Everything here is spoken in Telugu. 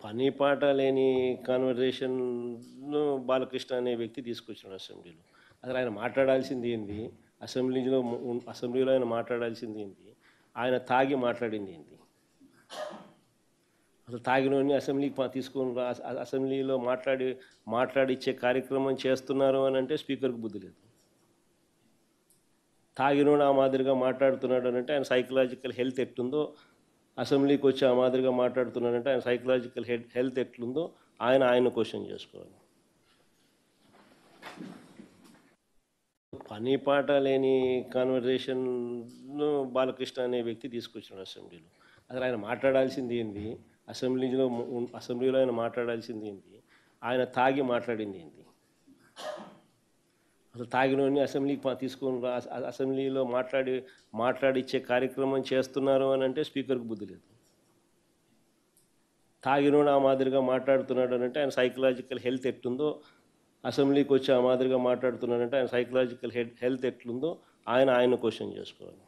పని పాట లేని కన్వర్జేషన్‌ను బాలకృష్ణ అనే వ్యక్తి తీసుకొచ్చాడు అసెంబ్లీలో. అసలు ఆయన మాట్లాడాల్సింది ఏంది? అసెంబ్లీలో ఆయన మాట్లాడాల్సింది ఏంది? ఆయన తాగి మాట్లాడింది ఏంది? అసలు తాగినోడిని అసెంబ్లీకి తీసుకొని అసెంబ్లీలో మాట్లాడిచ్చే కార్యక్రమం చేస్తున్నారు అని అంటే స్పీకర్‌కి బుద్ధి లేదు. తాగినోడు ఆ మాదిరిగా మాట్లాడుతున్నాడు అని అంటే ఆయన సైకలాజికల్ హెల్త్ ఎట్లుందో, అసెంబ్లీకి వచ్చి ఆ మాదిరిగా మాట్లాడుతున్నాడంటే ఆయన సైకలాజికల్ హెల్త్ ఎట్లుందో ఆయన క్వశ్చన్ చేసుకోవాలి. పని పాట లేని కన్వర్జేషన్‌ను బాలకృష్ణ అనే వ్యక్తి తీసుకొచ్చాడు అసెంబ్లీలో. అసలు ఆయన మాట్లాడాల్సింది ఏంది? అసెంబ్లీలో ఆయన మాట్లాడాల్సింది ఏంది? ఆయన తాగి మాట్లాడింది ఏంది? అసలు తాగినోడిని అసెంబ్లీకి తీసుకొని అసెంబ్లీలో మాట్లాడిచ్చే కార్యక్రమం చేస్తున్నారు అని అంటే స్పీకర్‌కి బుద్ధి లేదు. తాగినోడు ఆ మాదిరిగా మాట్లాడుతున్నాడు అని అంటే ఆయన సైకలాజికల్ హెల్త్ ఎట్లుందో, అసెంబ్లీకి వచ్చి ఆ మాదిరిగా మాట్లాడుతున్నాడంటే ఆయన సైకలాజికల్ హెల్త్ ఎట్లుందో ఆయన క్వశ్చన్ చేసుకోవాలి.